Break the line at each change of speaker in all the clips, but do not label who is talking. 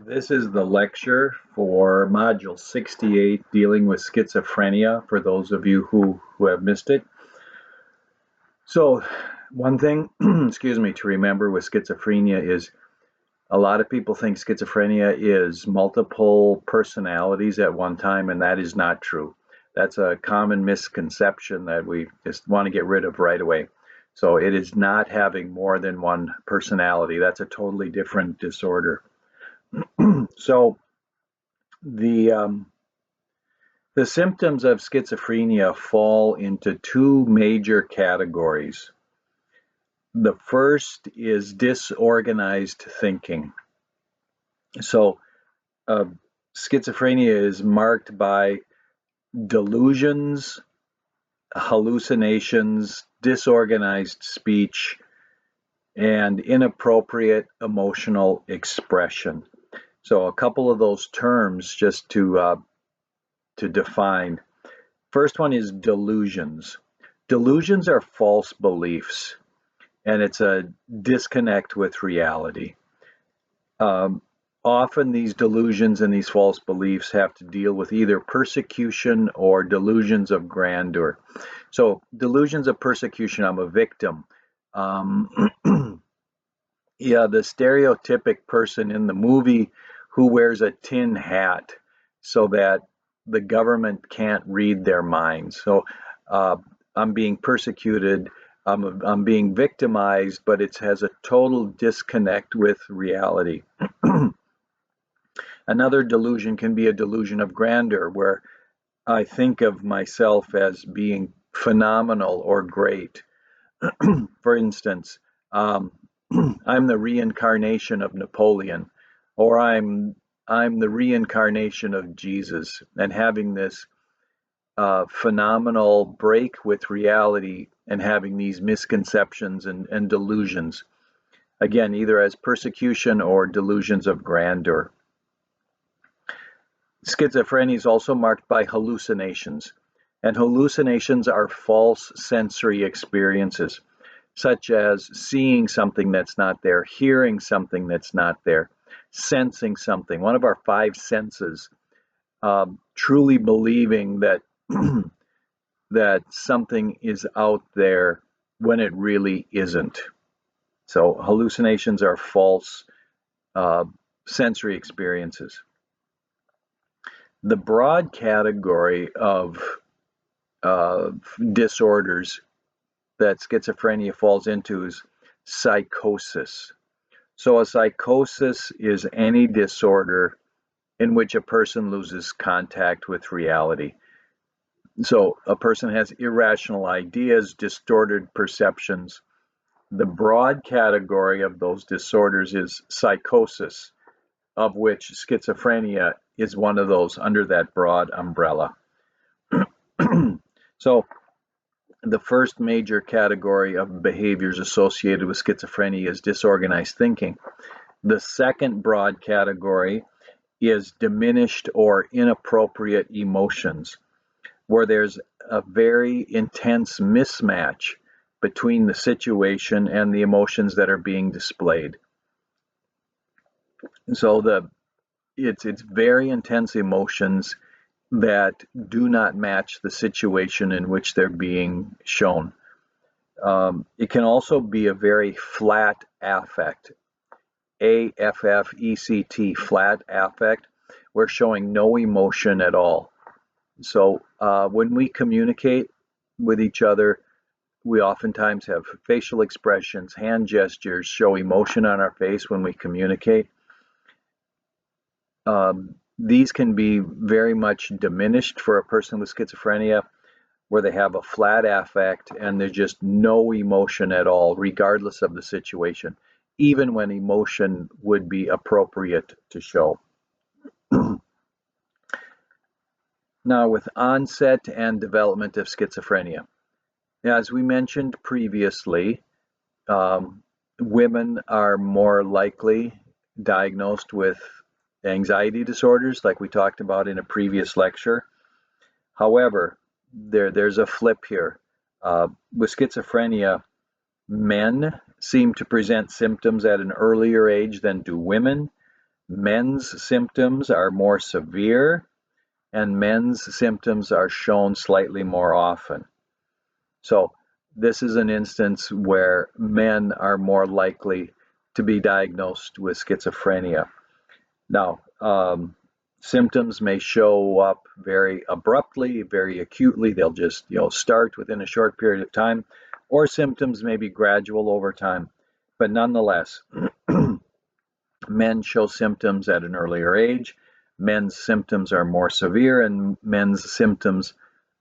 This is the lecture for Module 68, dealing with schizophrenia, for those of you who have missed it. So one thing, excuse me, to remember with schizophrenia is a lot of people think schizophrenia is multiple personalities at one time, and that is not true. That's a common misconception that we just want to get rid of right away. So it is not having more than one personality. That's a totally different disorder. So the the symptoms of schizophrenia fall into two major categories. The first is disorganized thinking. So, uh, schizophrenia is marked by delusions, hallucinations, disorganized speech, and inappropriate emotional expression. So, a couple of those terms just to define. First one is delusions. Delusions are false beliefs, and it's a disconnect with reality. Um, Often these delusions and these false beliefs have to deal with either persecution or delusions of grandeur. So, delusions of persecution, I'm a victim. Um, yeah, the stereotypic person in the movie who wears a tin hat so that the government can't read their minds. So uh, I'm being persecuted, I'm being victimized, but it has a total disconnect with reality. Another delusion can be a delusion of grandeur, where I think of myself as being phenomenal or great. For instance, um, I'm the reincarnation of Napoleon, or I'm the reincarnation of Jesus, and having this phenomenal break with reality and having these misconceptions and delusions. Again, either as persecution or delusions of grandeur. Schizophrenia is also marked by hallucinations, and hallucinations are false sensory experiences, such as seeing something that's not there, hearing something that's not there, sensing something, one of our five senses, truly believing that that something is out there when it really isn't. So hallucinations are false uh, sensory experiences. The broad category of disorders that schizophrenia falls into is psychosis. So, a psychosis is any disorder in which a person loses contact with reality. So, a person has irrational ideas, distorted perceptions. The broad category of those disorders is psychosis, of which schizophrenia is one of those under that broad umbrella. So, the first major category of behaviors associated with schizophrenia is disorganized thinking. The second broad category is diminished or inappropriate emotions, where there's a very intense mismatch between the situation and the emotions that are being displayed. So it's very intense emotions that do not match the situation in which they're being shown. It can also be a very flat affect, AFFECT, flat affect. We're showing no emotion at all. So when we communicate with each other, we oftentimes have facial expressions, hand gestures, show emotion on our face when we communicate. These can be very much diminished for a person with schizophrenia, where they have a flat affect and there's just no emotion at all, regardless of the situation, even when emotion would be appropriate to show. Now, with onset and development of schizophrenia, as we mentioned previously, women are more likely diagnosed with anxiety disorders, like we talked about in a previous lecture. However, there's a flip here. With schizophrenia, men seem to present symptoms at an earlier age than do women. Men's symptoms are more severe, and men's symptoms are shown slightly more often. So this is an instance where men are more likely to be diagnosed with schizophrenia. Now, symptoms may show up very abruptly, very acutely. They'll just, start within a short period of time, or symptoms may be gradual over time. But nonetheless, men show symptoms at an earlier age. Men's symptoms are more severe, and men's symptoms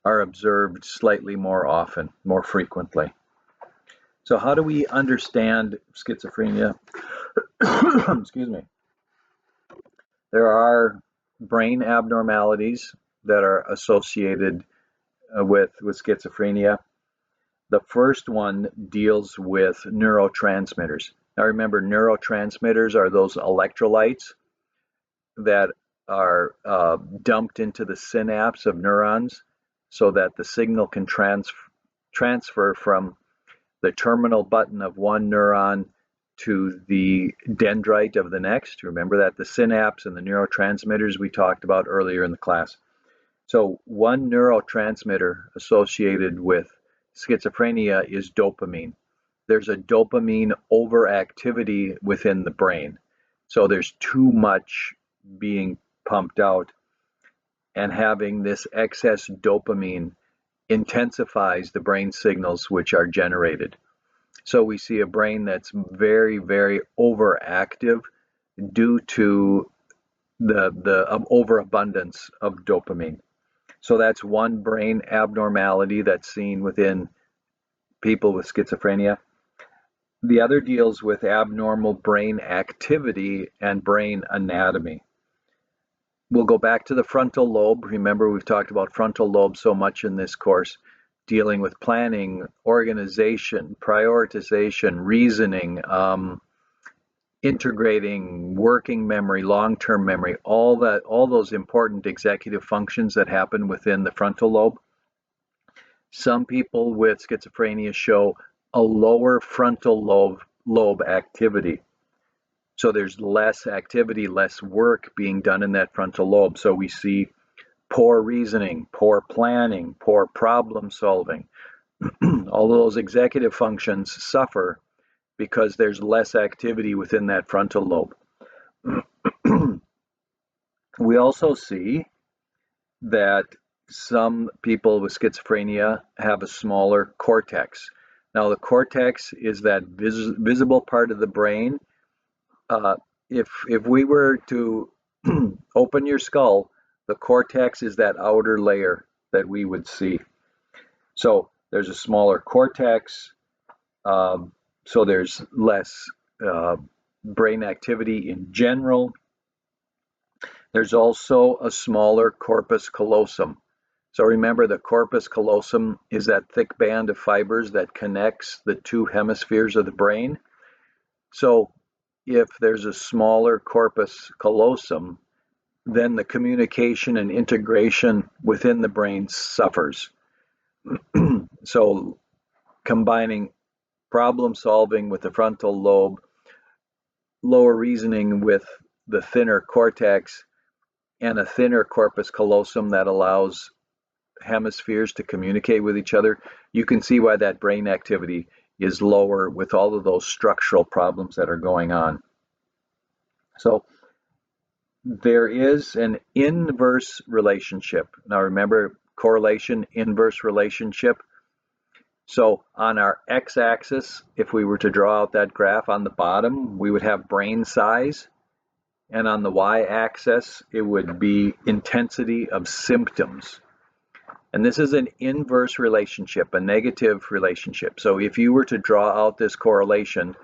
are observed slightly more often, more frequently. So how do we understand schizophrenia? Excuse me. There are brain abnormalities that are associated with schizophrenia. The first one deals with neurotransmitters. Now remember, neurotransmitters are those electrolytes that are dumped into the synapse of neurons so that the signal can transfer from the terminal button of one neuron to the dendrite of the next. Remember that the synapse and the neurotransmitters we talked about earlier in the class. So one neurotransmitter associated with schizophrenia is dopamine. There's a dopamine overactivity within the brain. So there's too much being pumped out, and having this excess dopamine intensifies the brain signals which are generated. So we see a brain that's very, very overactive due to the overabundance of dopamine. So that's one brain abnormality that's seen within people with schizophrenia. The other deals with abnormal brain activity and brain anatomy. We'll go back to the frontal lobe. Remember, we've talked about frontal lobe so much in this course, dealing with planning, organization, prioritization, reasoning, integrating, working memory, long-term memory, all those important executive functions that happen within the frontal lobe. Some people with schizophrenia show a lower frontal lobe activity. So there's less activity, less work being done in that frontal lobe. So we see poor reasoning, poor planning, poor problem solving. All those executive functions suffer because there's less activity within that frontal lobe. We also see that some people with schizophrenia have a smaller cortex. Now, the cortex is that visible part of the brain. If we were to open your skull, the cortex is that outer layer that we would see. So there's a smaller cortex, so there's less brain activity in general. There's also a smaller corpus callosum. So remember, the corpus callosum is that thick band of fibers that connects the two hemispheres of the brain. So if there's a smaller corpus callosum, then the communication and integration within the brain suffers. So combining problem solving with the frontal lobe, lower reasoning with the thinner cortex, and a thinner corpus callosum that allows hemispheres to communicate with each other, you can see why that brain activity is lower with all of those structural problems that are going on. So there is an inverse relationship. Now remember, correlation, inverse relationship. So on our x-axis, if we were to draw out that graph on the bottom, we would have brain size. And on the y-axis, it would be intensity of symptoms. And this is an inverse relationship, a negative relationship. So if you were to draw out this correlation,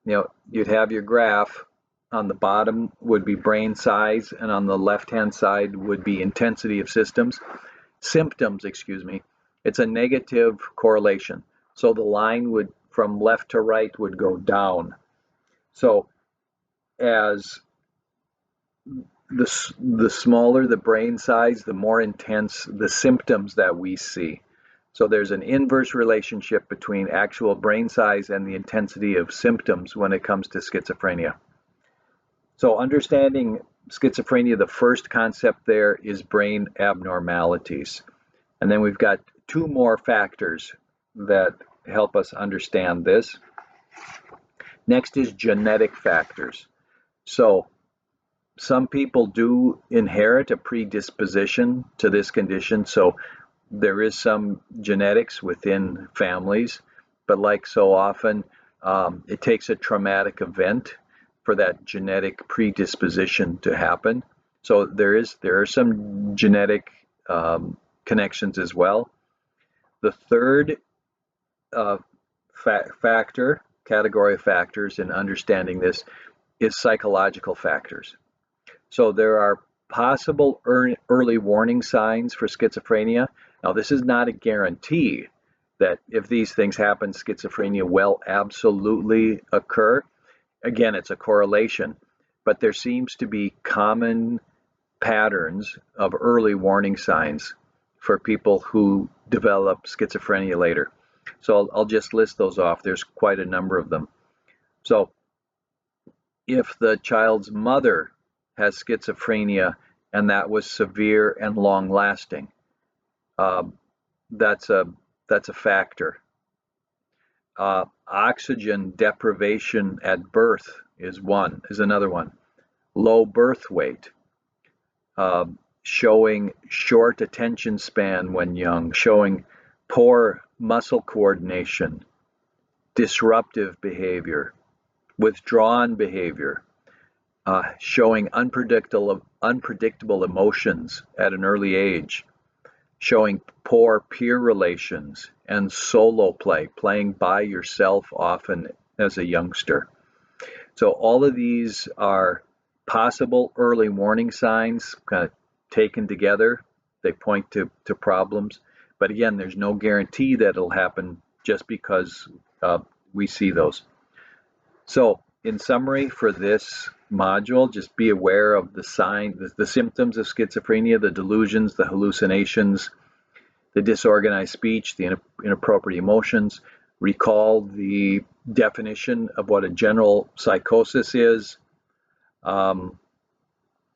you'd have your graph. On the bottom would be brain size, and on the left-hand side would be intensity of symptoms. It's a negative correlation. So the line would, from left to right, would go down. So as the smaller the brain size, the more intense the symptoms that we see. So there's an inverse relationship between actual brain size and the intensity of symptoms when it comes to schizophrenia. So understanding schizophrenia, the first concept there is brain abnormalities. And then we've got two more factors that help us understand this. Next is genetic factors. So some people do inherit a predisposition to this condition. So there is some genetics within families, but like so often, it takes a traumatic event for that genetic predisposition to happen. So there are some genetic connections as well. The third uh, category of factors in understanding this is psychological factors. So there are possible early warning signs for schizophrenia. Now, this is not a guarantee that if these things happen, schizophrenia will absolutely occur. Again, it's a correlation, but there seems to be common patterns of early warning signs for people who develop schizophrenia later. So I'll just list those off. There's quite a number of them. So if the child's mother has schizophrenia and that was severe and long lasting, um, that's a factor. Oxygen deprivation at birth is another one. Low birth weight, showing short attention span when young, showing poor muscle coordination, disruptive behavior, withdrawn behavior, showing unpredictable emotions at an early age, showing poor peer relations and solo play, playing by yourself often as a youngster. So all of these are possible early warning signs, kind of taken together. They point to problems. But again, there's no guarantee that it'll happen just because we see those. So in summary for this module, just be aware of the symptoms of schizophrenia, the delusions, the hallucinations, the disorganized speech, the inappropriate emotions. Recall the definition of what a general psychosis is.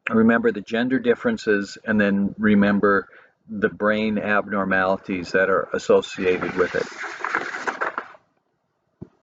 Remember the gender differences, and then remember the brain abnormalities that are associated with it.